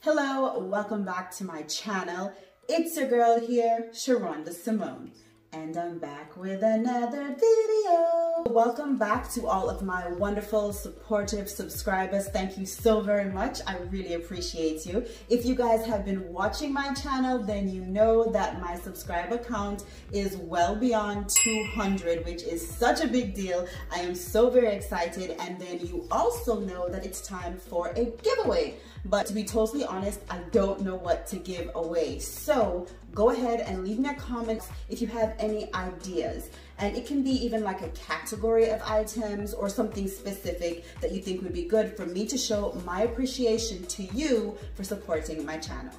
Hello, welcome back to my channel. It's your girl here, Sherunda Simone, and I'm back with another video. Welcome back to all of my wonderful, supportive subscribers. Thank you so very much. I really appreciate you. If you guys have been watching my channel, then you know that my subscriber count is well beyond 200, which is such a big deal. I am so very excited. And then you also know that it's time for a giveaway. But to be totally honest, I don't know what to give away. So go ahead and leave me a comment if you have any ideas. And it can be even like a category of items or something specific that you think would be good for me to show my appreciation to you for supporting my channel.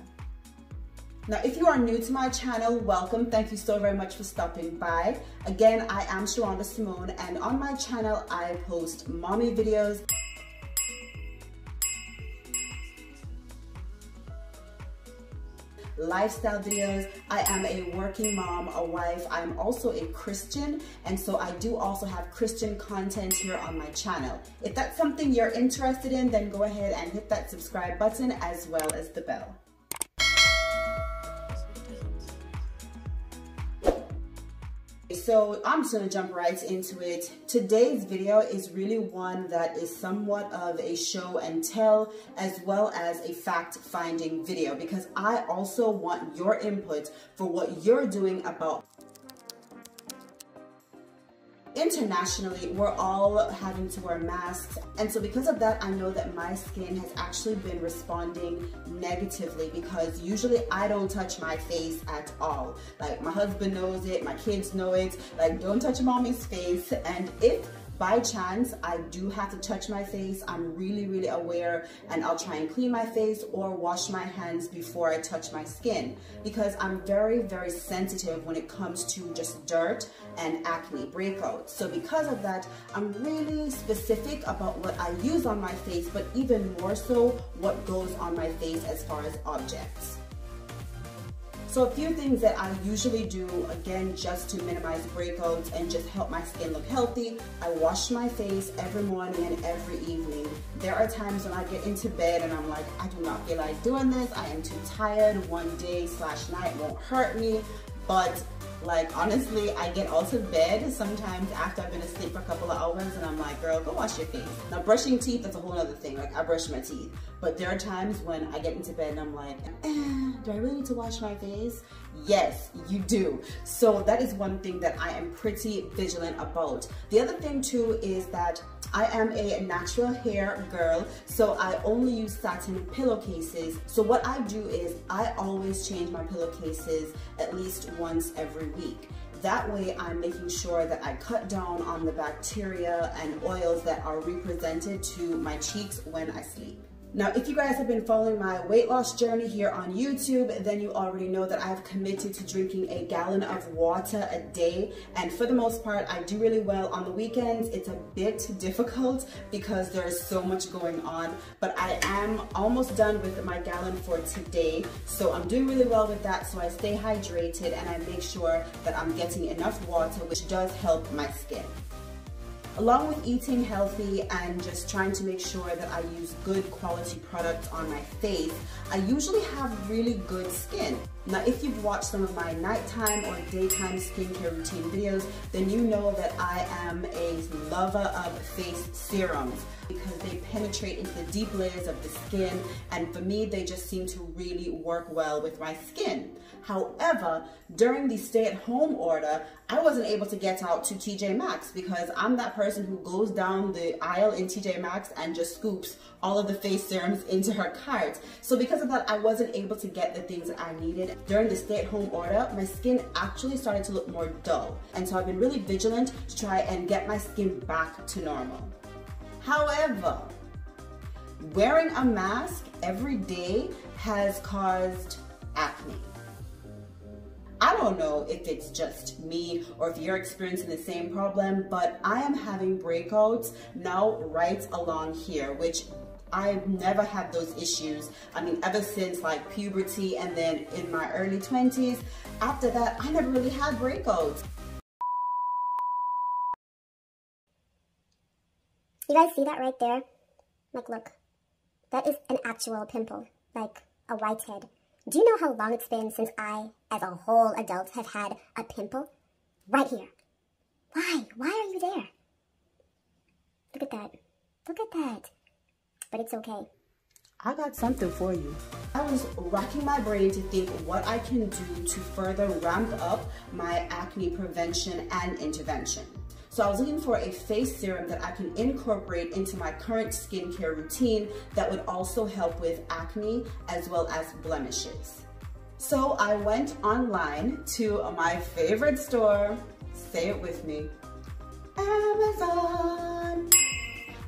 Now, if you are new to my channel, welcome. Thank you so very much for stopping by. Again, I am Sherunda Simone, and on my channel, I post mommy videos, lifestyle videos. I am a working mom, a wife. I'm also a Christian, and so I do also have Christian content here on my channel. If that's something you're interested in, then go ahead and hit that subscribe button as well as the bell. So I'm just gonna jump right into it. Today's video is really one that is somewhat of a show and tell as well as a fact-finding video, because I also want your input for what you're doing about. Internationally, we're all having to wear masks, and so because of that, I know that my skin has actually been responding negatively, because usually I don't touch my face at all. Like, my husband knows it, my kids know it, like, don't touch mommy's face. And if by chance I do have to touch my face, I'm really aware, and I'll try and clean my face or wash my hands before I touch my skin, because I'm very sensitive when it comes to just dirt and acne breakouts. So because of that, I'm really specific about what I use on my face, but even more so what goes on my face as far as objects. So a few things that I usually do, again, just to minimize breakouts and just help my skin look healthy. I wash my face every morning and every evening. There are times when I get into bed and I'm like, I do not feel like doing this. I am too tired. One day/night won't hurt me. But like, honestly, I get out of bed sometimes after I've been asleep for a couple of hours, and I'm like, girl, go wash your face. Now, brushing teeth, that's a whole other thing. Like, I brush my teeth. But there are times when I get into bed and I'm like, do I really need to wash my face? Yes, you do. So that is one thing that I am pretty vigilant about. The other thing too is that I am a natural hair girl, so I only use satin pillowcases. So what I do is I always change my pillowcases at least once every week. That way I'm making sure that I cut down on the bacteria and oils that are represented to my cheeks when I sleep. Now, if you guys have been following my weight loss journey here on YouTube, then you already know that I have committed to drinking a gallon of water a day. And for the most part, I do really well. On the weekends, it's a bit difficult because there is so much going on, but I am almost done with my gallon for today. So I'm doing really well with that. So I stay hydrated and I make sure that I'm getting enough water, which does help my skin. Along with eating healthy and just trying to make sure that I use good quality products on my face, I usually have really good skin. Now, if you've watched some of my nighttime or daytime skincare routine videos, then you know that I am a lover of face serums, because they penetrate into the deep layers of the skin, and for me, they just seem to really work well with my skin. However, during the stay-at-home order, I wasn't able to get out to TJ Maxx, because I'm that person who goes down the aisle in TJ Maxx and just scoops all of the face serums into her cart. So because of that, I wasn't able to get the things that I needed. During the stay-at-home order, my skin actually started to look more dull. And so I've been really vigilant to try and get my skin back to normal. However, wearing a mask every day has caused acne. I don't know if it's just me or if you're experiencing the same problem, but I am having breakouts now right along here, which I've never had those issues. I mean, ever since like puberty and then in my early 20s. After that, I never really had breakouts. You guys see that right there? Like, look, that is an actual pimple, like a whitehead. Do you know how long it's been since I, as a whole adult, have had a pimple? Right here. Why? Why are you there? Look at that. Look at that. But it's okay. I got something for you. I was racking my brain to think what I can do to further ramp up my acne prevention and intervention. So I was looking for a face serum that I can incorporate into my current skincare routine that would also help with acne as well as blemishes. So I went online to my favorite store, say it with me, Amazon.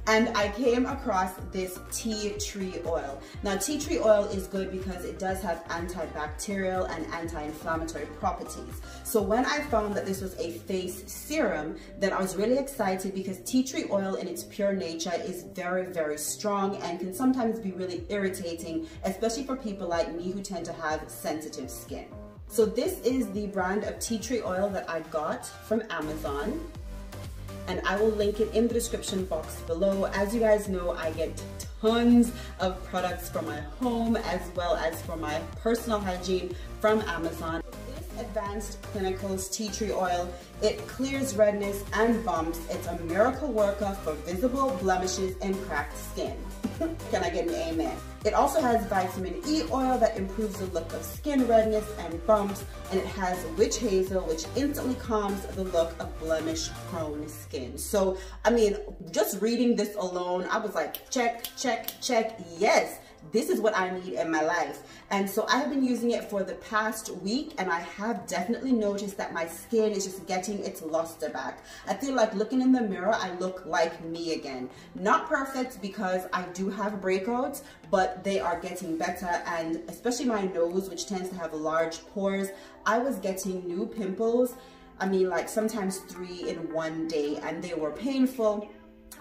And I came across this tea tree oil. Now, tea tree oil is good because it does have antibacterial and anti-inflammatory properties. So when I found that this was a face serum, then I was really excited because tea tree oil in its pure nature is very, very strong and can sometimes be really irritating, especially for people like me who tend to have sensitive skin. So this is the brand of tea tree oil that I got from Amazon, and I will link it in the description box below. As you guys know, I get tons of products for my home as well as for my personal hygiene from Amazon. This Advanced Clinicals tea tree oil, it clears redness and bumps. It's a miracle worker for visible blemishes and cracked skin. Can I get an amen? It also has vitamin E oil that improves the look of skin redness and bumps, and it has witch hazel, which instantly calms the look of blemish-prone skin. So, I mean, just reading this alone, I was like, check, check, check, yes. This is what I need in my life. And so I have been using it for the past week, and I have definitely noticed that my skin is just getting its luster back. I feel like looking in the mirror, I look like me again. Not perfect because I do have breakouts, but they are getting better, and especially my nose, which tends to have large pores, I was getting new pimples. I mean, like sometimes 3 in one day, and they were painful.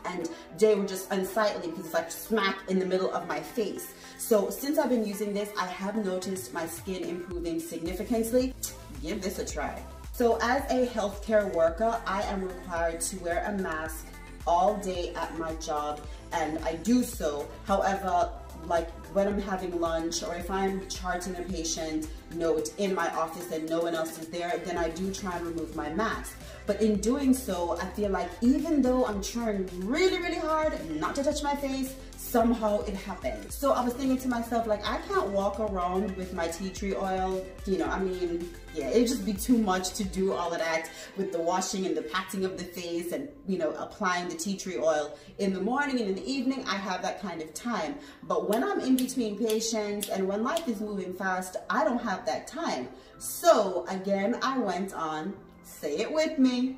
And they were just unsightly because it's like smack in the middle of my face. So since I've been using this, I have noticed my skin improving significantly. Give this a try. So as a healthcare worker, I am required to wear a mask all day at my job, and I do so. However, like when I'm having lunch or if I'm charting a patient note in my office and no one else is there, then I do try and remove my mask. But in doing so, I feel like even though I'm trying really, really hard not to touch my face, somehow it happens. So I was thinking to myself, like, I can't walk around with my tea tree oil, you know, I mean, yeah, it'd just be too much to do all of that with the washing and the patting of the face and, you know, applying the tea tree oil in the morning and in the evening. I have that kind of time. But when I'm in between patients and when life is moving fast, I don't have that time. So again, I went on, say it with me,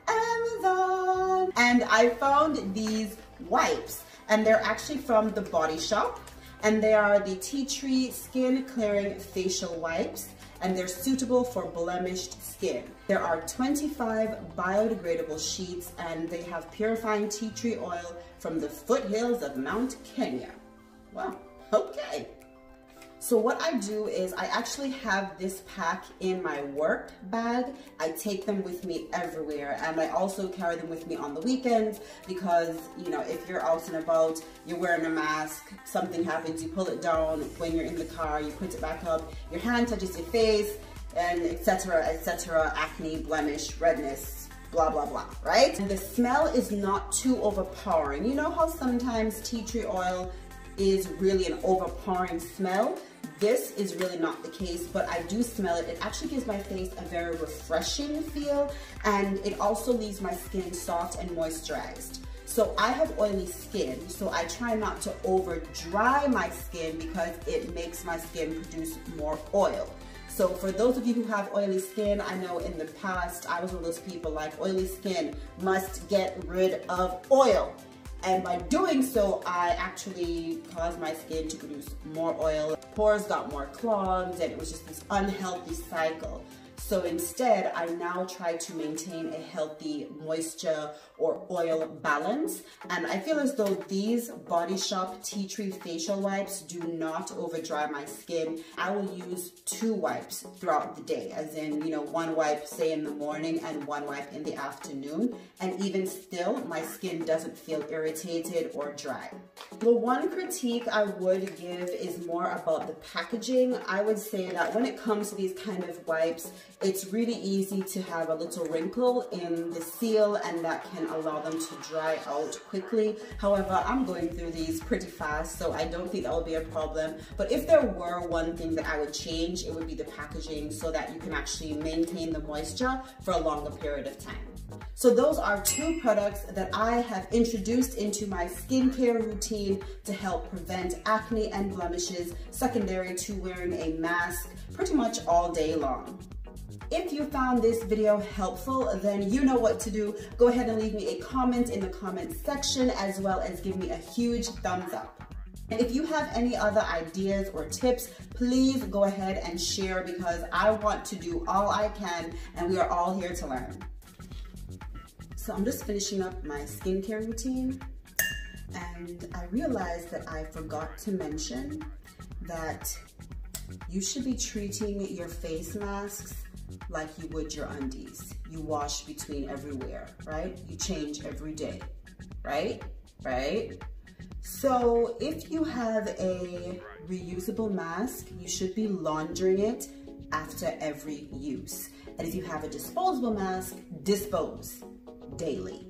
Amazon, and I found these wipes. And they're actually from The Body Shop, and they are the tea tree skin clearing facial wipes, and they're suitable for blemished skin. There are 25 biodegradable sheets, and they have purifying tea tree oil from the foothills of Mount Kenya. Well, okay. So what I do is I actually have this pack in my work bag. I take them with me everywhere, and I also carry them with me on the weekends because, you know, if you're out and about, you're wearing a mask, something happens, you pull it down when you're in the car, you put it back up, your hand touches your face, and etc., acne, blemish, redness, blah, blah, blah, right? And the smell is not too overpowering. You know how sometimes tea tree oil is really an overpowering smell? This is really not the case, but I do smell it. It actually gives my face a very refreshing feel, and it also leaves my skin soft and moisturized. So I have oily skin, so I try not to over dry my skin because it makes my skin produce more oil. So for those of you who have oily skin, I know in the past I was one of those people like, oily skin must get rid of oil. And by doing so, I actually caused my skin to produce more oil. Pores got more clogged, and it was just this unhealthy cycle. So instead, I now try to maintain a healthy moisture or oil balance. And I feel as though these Body Shop Tea Tree facial wipes do not over dry my skin. I will use 2 wipes throughout the day, as in, you know, 1 wipe say in the morning and 1 wipe in the afternoon. And even still, my skin doesn't feel irritated or dry. The one critique I would give is more about the packaging. I would say that when it comes to these kind of wipes, it's really easy to have a little wrinkle in the seal, and that can allow them to dry out quickly. However, I'm going through these pretty fast, so I don't think that will be a problem. But if there were one thing that I would change, it would be the packaging, so that you can actually maintain the moisture for a longer period of time. So those are 2 products that I have introduced into my skincare routine to help prevent acne and blemishes secondary to wearing a mask pretty much all day long. If you found this video helpful, then you know what to do. Go ahead and leave me a comment in the comment section, as well as give me a huge thumbs up. And if you have any other ideas or tips, please go ahead and share, because I want to do all I can, and we are all here to learn. So I'm just finishing up my skincare routine, and I realized that I forgot to mention that you should be treating your face masks like you would your undies. You wash between everywhere, right? You change every day, right? So if you have a reusable mask, you should be laundering it after every use. And if you have a disposable mask, dispose daily.